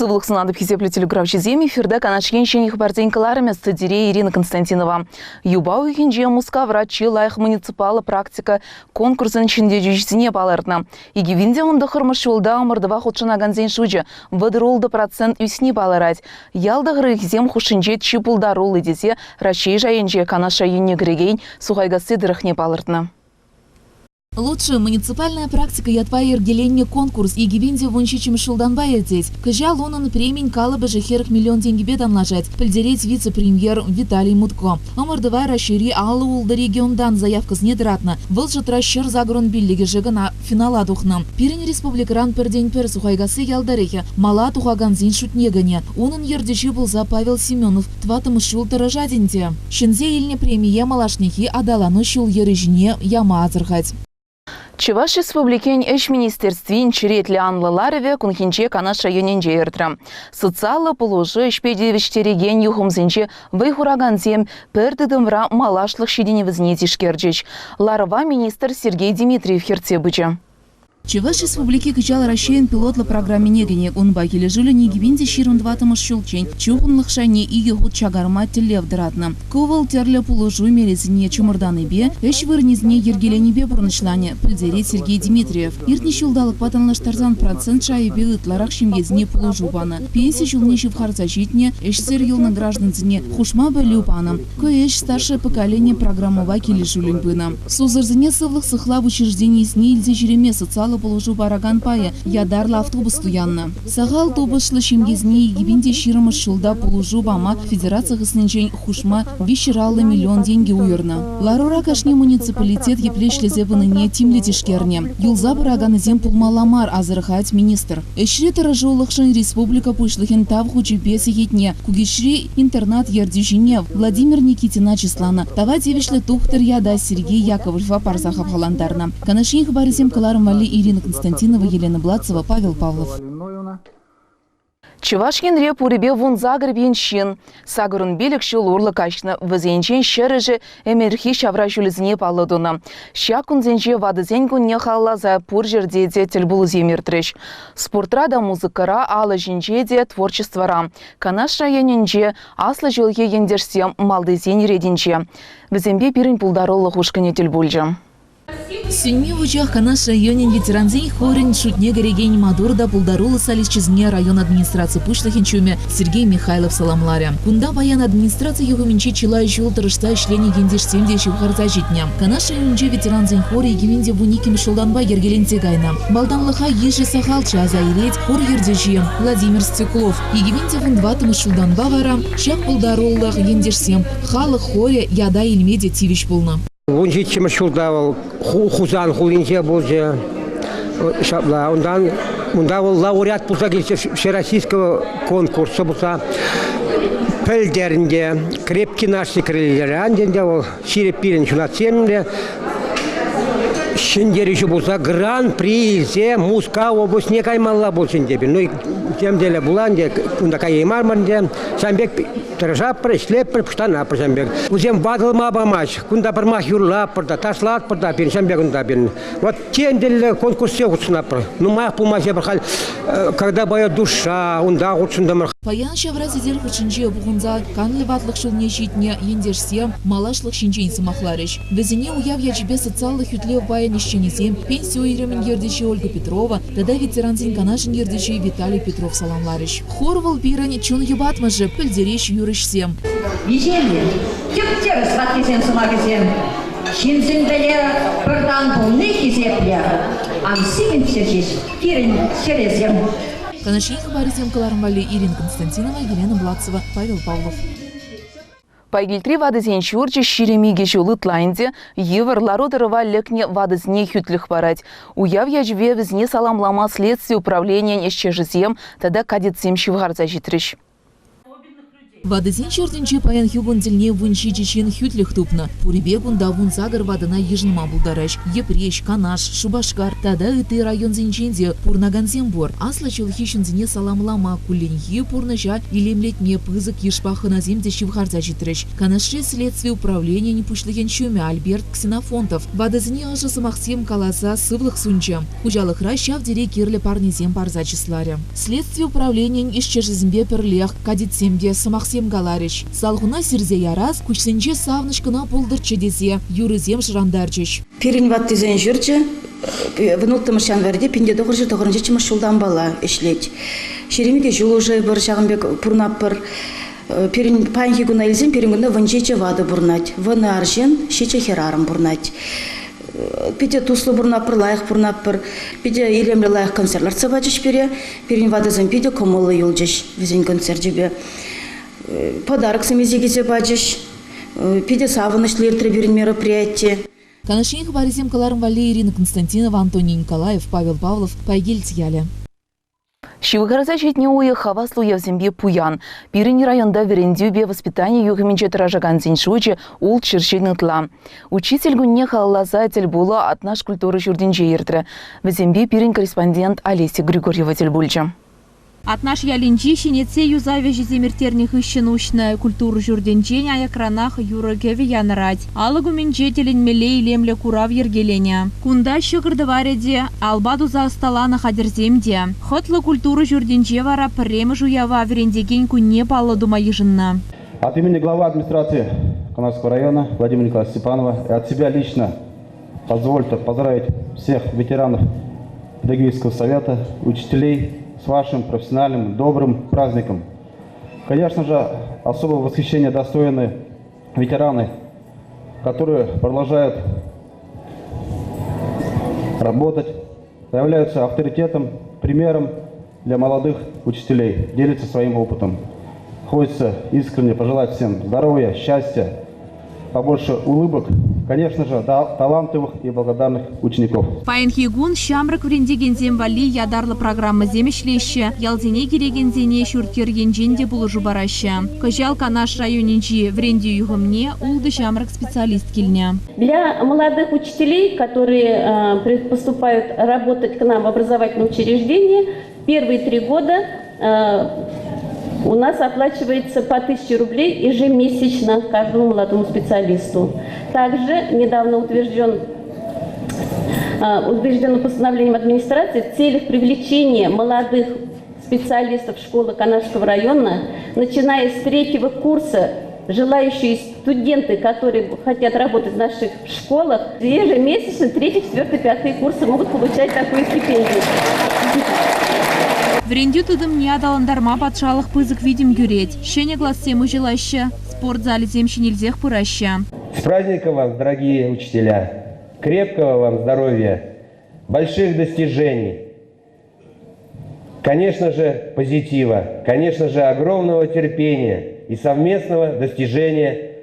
Сывлық сынады пхизеплі телеграфчы земи эфирда канашкен шеніх бардзенькаларымен стадире Ирина Константинова. Юбау үйгенже мұска врачи лайық муниципалы практика конкурсын ішінде жүжісіне балырдына. Егевінде мұнды қырмыш жолда омырдыва құтшына ганзен шуджы вадыролды процент үсіне балырад. Ялды ғырықзем хушынже чипулдарулы десе рашей жайынже канаша үйне гірегейн сухайгасы дырықне балырдына. Лучшая муниципальная практика ятвайыр деление конкурс и гибинде вончичим шулданбай здесь. Кажал он премень калабы жехерх миллион деньги бедан ложать. Польдереть вице-премьер Виталий Мутко. Омардывай расшири аллы улда региондан заявка снедратна. Вылжит расшир загрон биллиги жига на финала духнам. Пирень республикаран пердень пер сухайгасы ялдарехе. Мала тухаганзин шутнегане. Унын ердечи был за Павел Семенов. Тватым шул таражадинте. Шинзе ильне премия малашнихи адалану шул ережине яма азырхать. Чеваш республикен эш министерствин черетли анлыларыве кунхинче канаш районенже эртра. Социалы положи эшпедевичтереген юхумзенче вейхураганзем пердыдымра малашлық шеденевізне тишкерджеч. Ларова министр Сергей Дмитриев херцебыча. Чеваш республики кычал расширен пилотла программе негене. Он бакеле жили не гибинде ширун дватым щелчень. Чухун лыхшане иги худ чагарма телев дратна. Ковал терля положу мерезине чумырданы бе. Эш вырнизне ергелене бе бурнышлане. Пыльдерет Сергей Дмитриев. Иртни щулдалык патанлаш тарзан процент шайбе ытларах шимгезне положу бана. Пенсия щулнеши в харцачитне. Эш сер юлна гражданзине хушма бэлю пана. Эш старшее поколение программова келе жулин бына. Сузырзине сывлых сыхла в учреждении с нильзе жереме социал положу бараган пая, ядарла автобус туянна. Сагал тобышлы шимгезне егибинде ширымыш шулда положу бама федерация гысненчен хушма вишираллы миллион деньги уйырна. Ларура кашне муниципалитет еплешле зевыныне тимлетишкерне. Юлза бараганы зем пулмаламар азырхать министр. Эшри таражолықшын республика пушлыхен тав хучипеси етне. Кугишри интернат ердюжине Владимир Никитина числана. Тава девишле тухтер яда Сергей Яковлева парзахав халандарна. Канашин хабаризем каларым вали Ирина Константинова, Елена Блацева, Павел Павлов. Чевашкен реп уребе вон загребенщин. Сагырын белек шыл урлы качны візенчен шережі эмерхи шавра жүлізіне палыдуна. Шакун зенче вадызен күнне халла за пур жерде де тілбулы земертреш. Спортра да музыкара алы жинче де творчествора. Канаш районенче аслы жылге ендерсем малдызен реденче. Візенбе бірін пулдарылы хушкіне тілбулжы. Сюнми в учах канаш районен ветеранзей хорин шутне горегень Мадурда пулдарулы салисчизне район администрации Пушлахинчуме Сергей Михайлов саламларя. Кунда баян администрации его менчи чила жул тарышта члени гендеш 70 харта житня. Канаш районенче ветеранзей хори егивинде вуниким шулданба ергелен тегайна. Балданлыха ежи сахалча заиреть хор ердежи Владимир Стеклов. Егивинде вун дватым шулданба вара шак пулдаруллах гендеш 7 халы хоре яда ильмеде тивиш пулна. Вунчичим шулдавал хузан хулинче болже шабла онда лауреат булса всероссийского конкурса булса пельдеринде крепкий наши крылья анденде ол сирепирин шунатсемде шиндер еще булса гран-при зе Муска областне каймалла болсиндебе. Ну тем деле буланде унда каймарманде самбек тража преслеп пуштана самбек. Узем бадылма бамач кунда бармах юрла порда таслат порда пин самбек унда пин. Вот тем деле конкурсе утсна про. Ну мах пумазе бархал когда боя душа унда утсында. Паян шаврази дер хучинче бугунза канлы ватлык шулне житне ендерсем малашлык шинчен сымахларыш. Везене уяв ячбе социаллык ютлев баян ищенесем пенсию иремен ердечи Ольга Петрова, тогда ветеранзин канашин ердечи Виталий Петров саламларыш. Хорвал пирань чун юбатмажы пыльдереш юрышсем. Вижение, тюптер схваткисен сумагисен, шинзинделе пырдан полны хизепле, амсивен чержиш, пирань черезем. Канашин хабаризем калармвали Ирина Константинова, Елена Блацева, Павел Павлов. Пайгильтри вадызен шурчы ширемиге жолыт лайнде, евер лародырова лекне вадызне хютлих парать. Уяв яжве візне саламлама следствие управления нешче жизем, тогда кадетсем шивгарза житрыш. Вадызин чертенче паян хюгун дельне вунчи чечен хютлих тупна. Пурибегун да вун загар вадына ежинма булдараш. Епрещ, Канаш, Шубашкар. Тада ыты район зинченде пурнаган зембор. Асла чулхишин зине саламлама кулиньи пурнажа илемлетне пызык ешпахына земде шивхарза житрыш. Канаши следствие управления непушлыген чуме Альберт Ксенофонтов. Вадызине ажы самахсем каласа сывлых сунча. Хужалых ращав дире кирле парнезем парза числаре. Следствие управления исчежезембе перлех кадетсемде самахсем Галарич. Салхуна сирзе ярас, кучсенче савнышкына пулдырчы десе, юрызем жырандарчыш. Пирин ваттызен жүрчі, вынылтымышан вәрде пенде доғыржы тоғырынчы чымыш жылдан бала ішлет. Шеремеге жол уже бір жағынбек пұрнап бір. Пирин панхи гуна илзен, пирин гуна ванчече вады бұрнать. Ваны аржен, шече херарым бұрнать. Пиде туслы бұрнап бір, лайық бұрнап бір. Пиде елемлі лайық концертлар цабачыш бере. Пирин вадызен пиде комылы юлжыш везен концерт жебе. Подарок самизегизе бачыш, пиде савынышлер треберин мероприятие. Канашин хабаризем каларым вале Ирина Константинова, Антоний Николаев, Павел Павлов, Пайгельцяля. Шивыгарза жетне уе хаваслу явзембе пуян. Пирини районда верендюбе воспитание юхименче тражаган зиншуче ул чиршигнытла. Учитель гунне халлазатель була от наш культуры журдинче иртре. Везембе пирин корреспондент Олеся Григорьева тельбульче. От наш ялинчи щенеце юзавежи земертерних ища научная культура журденчения а экранах юра геви янрать. Алагу менчетелень мелей лемля курав ергеленя. Кунда щекрдавареде, албаду за стола на хадерземде. Хотла культура журденчевара према жуява верендегень кунне пала дума ежинна. От имени главы администрации Канарского района Владимира Николаевича Степанова и от себя лично позвольте поздравить всех ветеранов педагогического совета, учителей, с вашим профессиональным, добрым праздником. Конечно же, особого восхищения достойны ветераны, которые продолжают работать, являются авторитетом, примером для молодых учителей, делятся своим опытом. Хочется искренне пожелать всем здоровья, счастья, побольше улыбок, конечно же, талантливых и благодарных учеников. Паинхигун шамрак врендеген земвали ядарлы программа земешлеще, ялзине керегензене шуртергенженде булыжу бараща. Кожалка наш районинчи вренди югомне улды шамрак специалист кильня. Для молодых учителей, которые поступают работать к нам в образовательном учреждении, первые 3 года у нас оплачивается по 1000 рублей ежемесячно каждому молодому специалисту. Также недавно утверждено постановлением администрации в целях привлечения молодых специалистов школы Канашского района, начиная с 3-го курса, желающие студенты, которые хотят работать в наших школах, ежемесячно 3, 4, 5 курсы могут получать такую стипендию. Врендю тудым не адаландарма патшалых пызык видим гюреть. Щене глаз тему жилаща, спортзале земщи нельзях пыраща. С праздником вам, дорогие учителя! Крепкого вам здоровья, больших достижений, конечно же, позитива, конечно же, огромного терпения и совместного достижения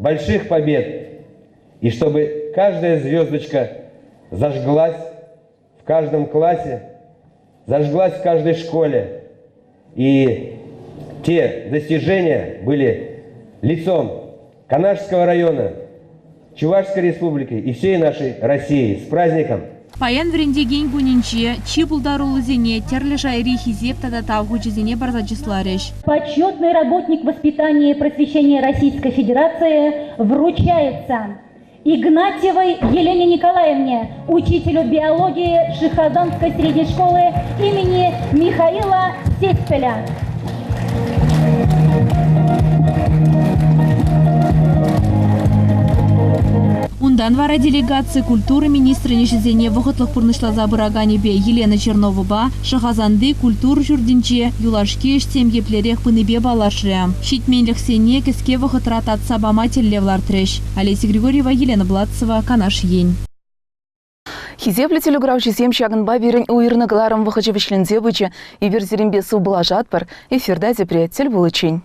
больших побед. И чтобы каждая звездочка зажглась в каждом классе, зажглась в каждой школе. И те достижения были лицом Канашского района, Чувашской республики и всей нашей России. С праздником! Паян врендеген гунинче, чибулдарулы зене, терлежа ирихи зептада тавгучи зене барзачислареш. Почетный работник воспитания и просвещения Российской Федерации вручается Игнатьевой Елене Николаевне, учителю биологии Шихазанской средней школы имени Михаила Сеспеля. Ундан вара делегации культуры министра нешезене вахытлых пурнышла забырагане бе Елена Чернова Шахазанды культур журдинче юлашки штем еплерех пыныбе балашре. Щитменлих сене кеске вахытрат от сабама теллевлар треш. Олеся Григорьева, Елена Блатцева, Канаш Ень. Хизепле телеграфчи сем шагынба берін уйырны галарым вахычы вишлензе бычы и верзерембе су булажат бар, эфирда приятель булычень.